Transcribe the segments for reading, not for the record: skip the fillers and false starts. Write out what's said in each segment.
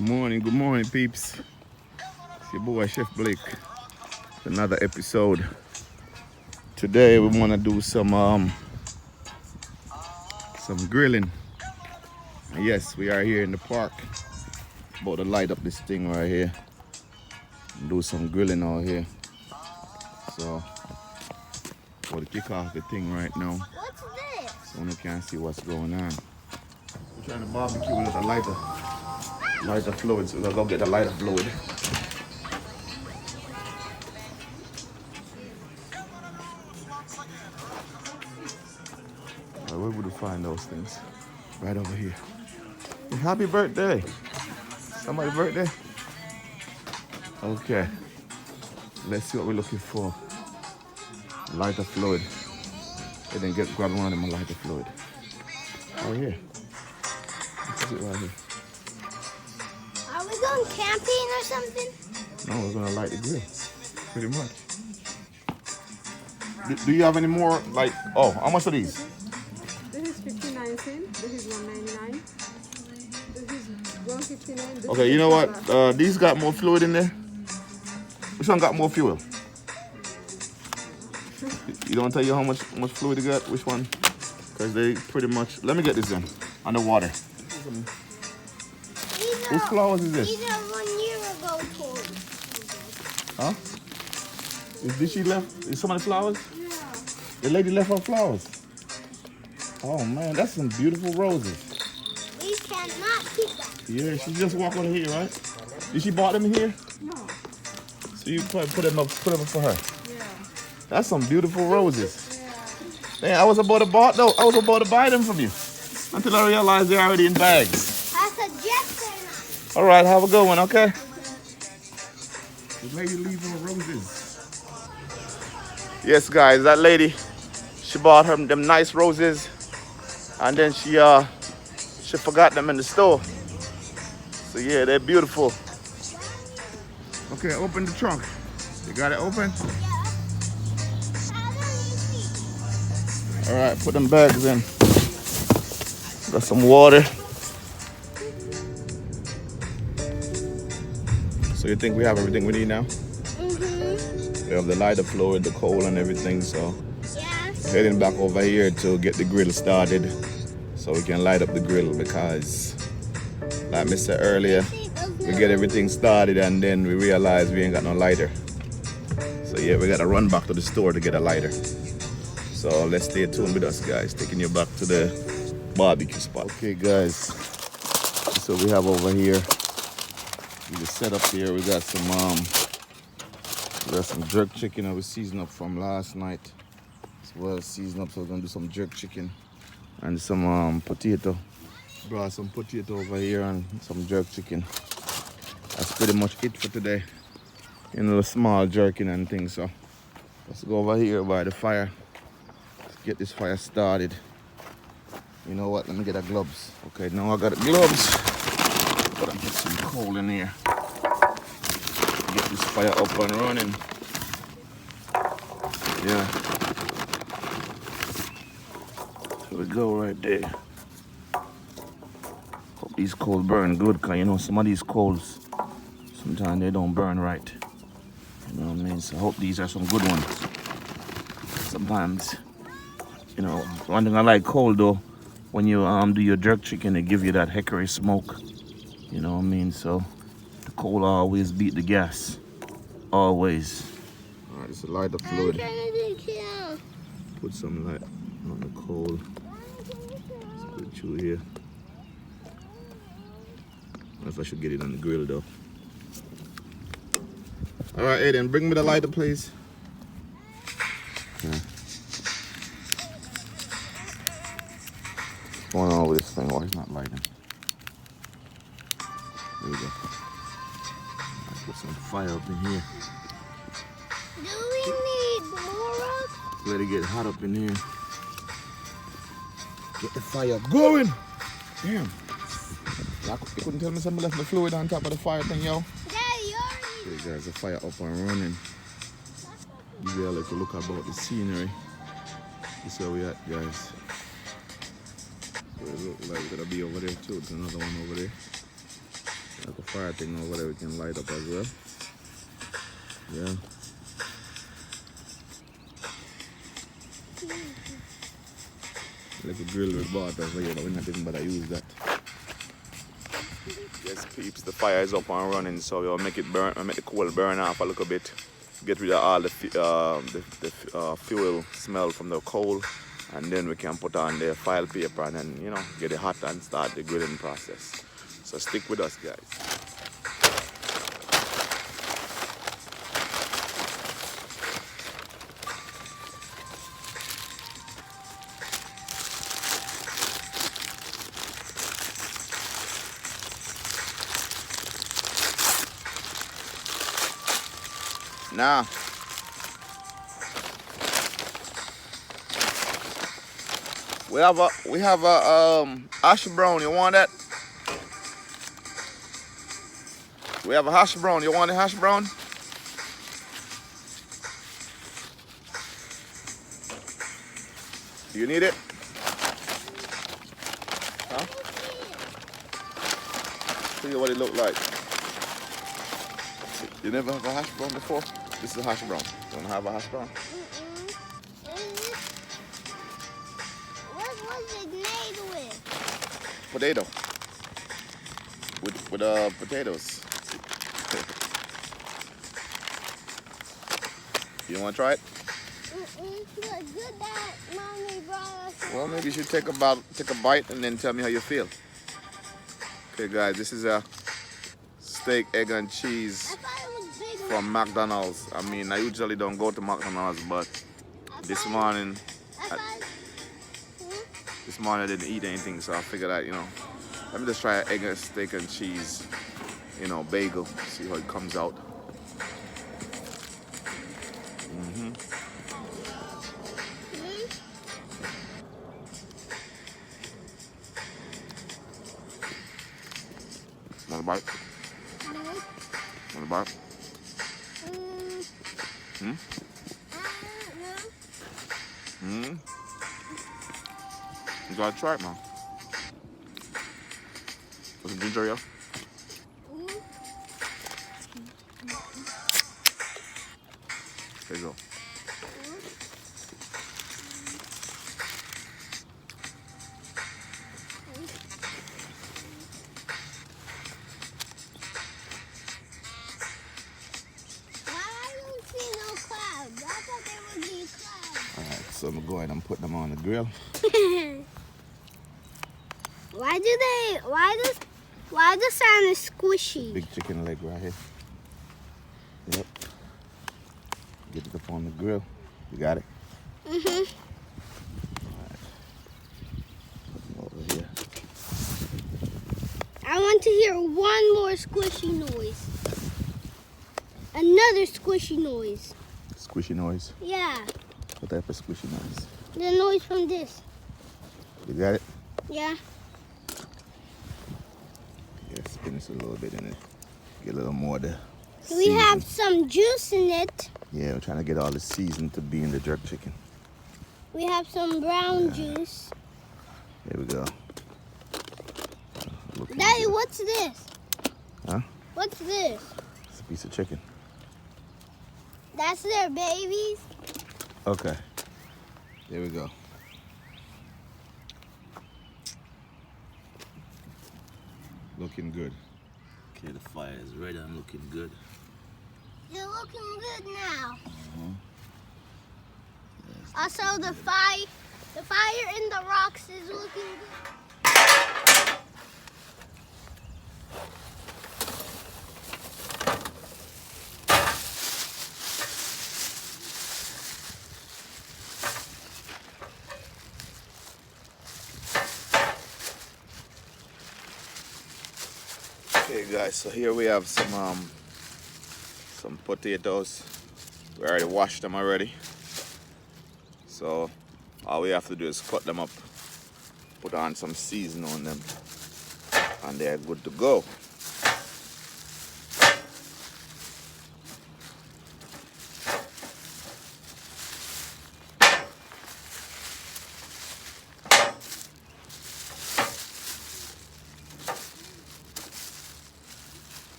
Good morning, peeps. It's your boy Chef Blake. Another episode. Today we want to do some grilling. And yes, we are here in the park. About to light up this thing right here. And do some grilling out here. So, we'll kick off the thing right now. What's this? So you can see what's going on. We're trying to barbecue with a lighter fluid. So we'll go get the lighter fluid. Where would we find those things? Right over here. Happy birthday. Somebody's birthday? Okay. Let's see what we're looking for. Lighter fluid. And then grab one of them lighter fluid. Right here. This is it right here. Are we going camping or something? No, we're gonna light the grill. Pretty much. Do you have any more how much are these? This is 59 cents. This is 1.99. This is 1.59. Okay, you know what? These got more fluid in there. Which one got more fuel? You don't tell you how much fluid they got? Which one? Because they pretty much. Let me get this in. Underwater. Whose flowers is this? These are 1 year ago toys. Huh? Did she left? Is somebody flowers? Yeah. The lady left her flowers. Oh man, that's some beautiful roses. We cannot keep that. Yeah, she just walked over here, right? Did she bought them here? No. So you put them up for her. Yeah. That's some beautiful roses. Yeah. Man, I was about to buy them from you. Until I realized they're already in bags. I suggest All right, have a good one, okay? The lady leave her roses. Yes, guys, that lady, she bought her them nice roses, and then she forgot them in the store. So yeah, they're beautiful. Okay, open the trunk. You got it open? All right, put them bags in. Got some water. So you think we have everything we need now? Mm-hmm. We have the lighter fluid, the coal and everything, so Yes. heading back over here to get the grill started so we can light up the grill because like I said earlier, we get everything started and then we realize we ain't got no lighter. So yeah, we gotta run back to the store to get a lighter. So let's stay tuned with us, guys, taking you back to the barbecue spot. Okay guys, so we have over here, we just set up here, we got some jerk chicken that we seasoned up from last night. As well as seasoned up, so we're gonna do some jerk chicken and some potato. Brought some potato over here and some jerk chicken. That's pretty much it for today. You know, the small jerking and things. So let's go over here by the fire. Let's get this fire started. You know what? Let me get the gloves. Okay, now I got the gloves. Gotta get some coal in here. Get this fire up and running. Yeah. There we go right there. Hope these coals burn good, cause you know some of these coals sometimes they don't burn right. You know what I mean? So I hope these are some good ones. Sometimes, you know, one thing I like coal though, when you do your jerk chicken, they give you that hickory smoke. You know what I mean? So the coal always beat the gas. Always. Alright, it's a lighter fluid. Put some light on the coal. Let's put it through here. I don't know if I should get it on the grill though. Alright, Aiden, bring me the lighter, please. Yeah. What's going on with this thing? Why it's not lighting? There we go. Let's put some fire up in here. Do we need more? Let it get hot up in here. Get the fire going. Damn. You couldn't tell me somebody left the fluid on top of the fire thing, yo? Daddy, Okay, guys, the fire up and running. Give you a little look about the scenery. This is where we at, guys. It looks like we're gonna be over there too. There's another one over there. Like a fire thing over there we can light up as well. Yeah. Like a grill we bought over here, but we're not even better use that. Yes, peeps, the fire is up and running, so we'll make it burn, make the coal burn off a little bit. Get rid of all the fuel smell from the coal, and then we can put on the file paper and then, you know, get it hot and start the grilling process. So stick with us, guys. Now, we have a hash brown. You want that? We have a hash brown. You want a hash brown? You need it? Huh? See what it look like. You never have a hash brown before? This is a hash brown. You want to have a hash brown? What was it made with? Potato. With potatoes. You want to try it? Good that Mommy brought us. Well, maybe you should take a bite and then tell me how you feel. Okay, guys, this is a steak, egg, and cheese from McDonald's. I mean, I usually don't go to McDonald's, but this morning I didn't eat anything, so I figured out, you know, let me just try an egg, and steak, and cheese, you know, bagel. See how it comes out. Want a bite? No. Want a bite? No. You gotta try it, man. Want some ginger ale? There you go. Alright, so I'm gonna go ahead and put them on the grill. Why the sound is squishy? Big chicken leg right here. Yep. Get it up on the grill. You got it? Alright. Put them over here. I want to hear one more squishy noise. Another squishy noise. Squishy noise. Yeah. What type of squishy noise? The noise from this. You got it? Yeah. Yeah, spin this a little bit in it. Get a little more of the We have some juice in it. Yeah, we're trying to get all the season to be in the jerk chicken. We have some brown juice. There we go. Daddy, what's this? Huh? What's this? It's a piece of chicken. That's their babies? Okay. There we go. Looking good. Okay, the fire is ready. I'm looking good. They're looking good now. Yes, Also, the fire in the rocks is looking good. Okay, guys. So here we have some potatoes. We already washed them already. So all we have to do is cut them up, put on some seasoning on them, and they're good to go.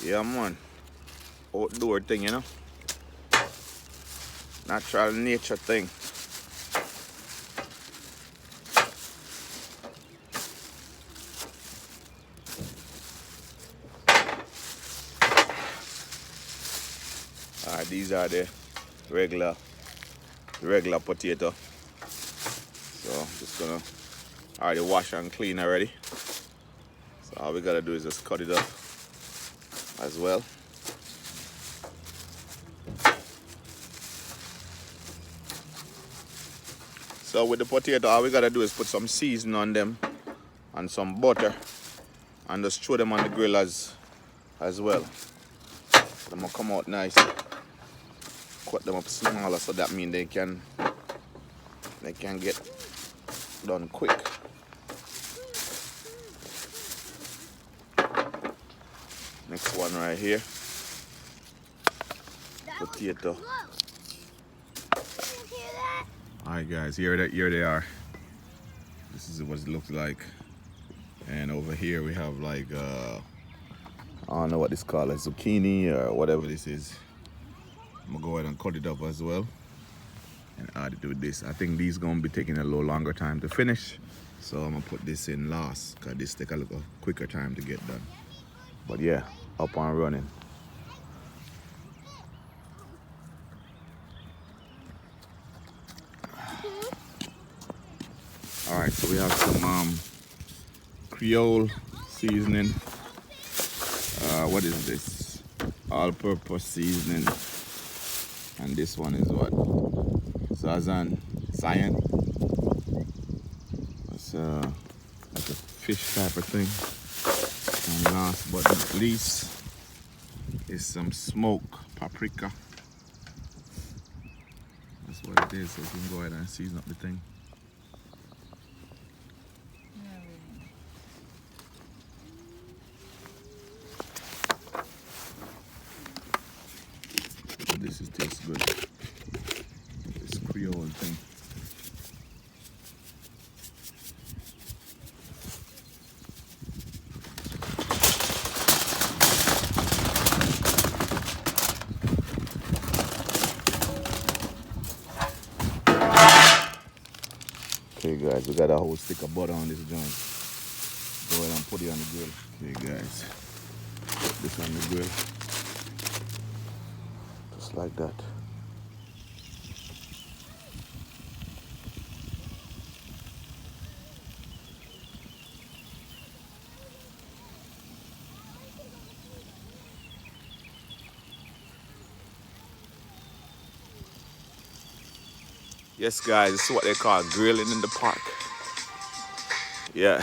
Yeah, man. Outdoor thing, you know. Natural nature thing. Alright, these are the regular potato. So just gonna already wash and clean already. So all we gotta do is just cut it up as well. So with the potato, all we gotta do is put some seasoning on them and some butter and just throw them on the grill as well. Them will come out nice. Cut them up smaller so that means they can get done quick. Next one right here. Potato. Alright guys, here they are. This is what it looks like. And over here we have like I don't know what this called, like zucchini or whatever this is. I'm gonna go ahead and cut it up as well and add it with this. I think these gonna be taking a little longer time to finish, so I'm gonna put this in last because this take a little quicker time to get done. But yeah, up and running. All right, so we have some Creole seasoning. What is this? All-purpose seasoning. And this one is what? Cyan. It's like a fish type of thing. And last but not least is some smoked paprika. That's what it is, so you can go ahead and season up the thing. This tastes good. This Creole thing. Okay guys, we got a whole stick of butter on this joint. Go ahead and put it on the grill. Okay guys, put this on the grill. Just like that. Yes guys, this is what they call grilling in the park. Yeah.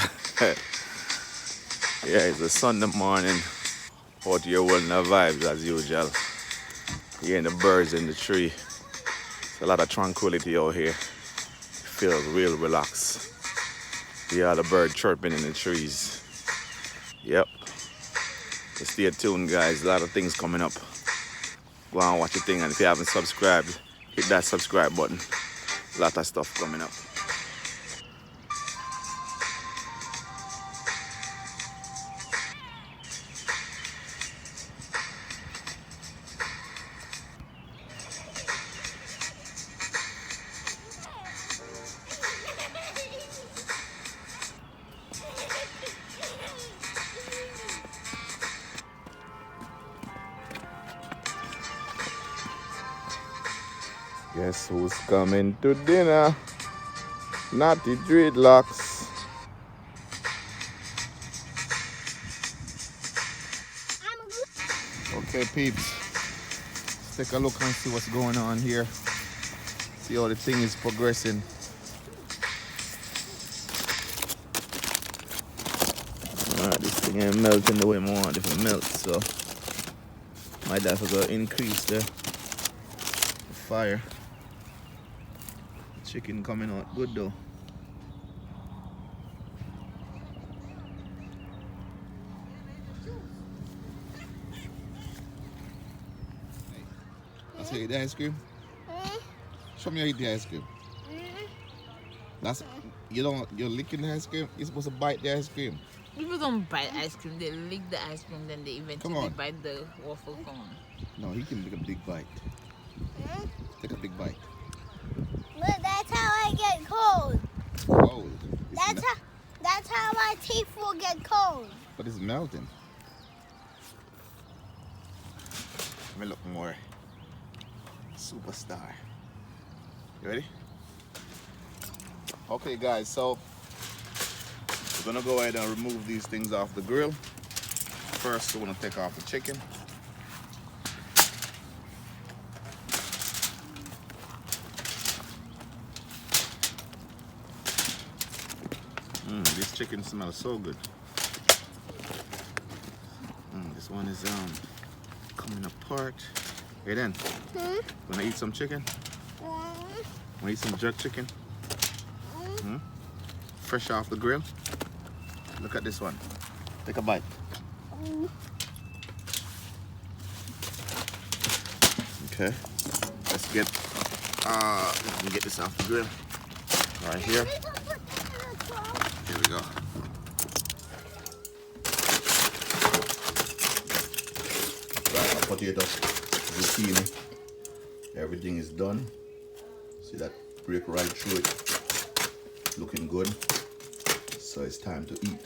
Yeah, it's a Sunday morning. Out here holding the vibes as usual. Hearing the birds in the tree. It's a lot of tranquility out here. Feels real relaxed. Yeah, the bird chirping in the trees. Yep. So stay tuned guys, a lot of things coming up. Go and watch the thing, and if you haven't subscribed, hit that subscribe button. A lot of stuff coming up. Guess who's coming to dinner? Naughty dreadlocks. Okay, peeps. Let's take a look and see what's going on here. See how the thing is progressing. Alright, this thing ain't melting the way I want it to melt, so might have to go increase the fire. Chicken coming out good though. I say eat the ice cream. Show me how you eat the ice cream. That's you're licking the ice cream. You're supposed to bite the ice cream. People don't bite ice cream. They lick the ice cream, then they eventually bite the waffle cone. No, he can take a big bite. Hmm? Take a big bite. But that's how I get cold. Cold. That's how my teeth will get cold. But it's melting. Let me look more. Superstar. You ready? Okay guys, so we're gonna go ahead and remove these things off the grill. First, we're gonna take off the chicken. This chicken smells so good. This one is coming apart. Hey then, wanna eat some chicken? Wanna eat some jerk chicken? Fresh off the grill. Look at this one. Take a bite. Okay. Let's get this off the grill. Right here. Here we go. Right, our potato, zucchini. Everything is done. See that break right through it. Looking good. So it's time to eat.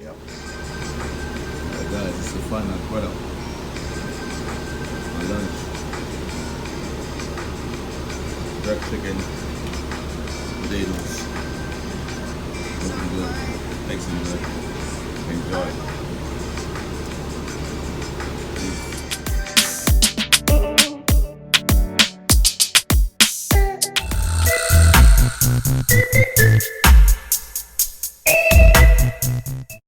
Yep. Alright guys, this is the final product. My lunch. Jerk chicken. Potatoes. Looking good. Tasting good. Enjoy.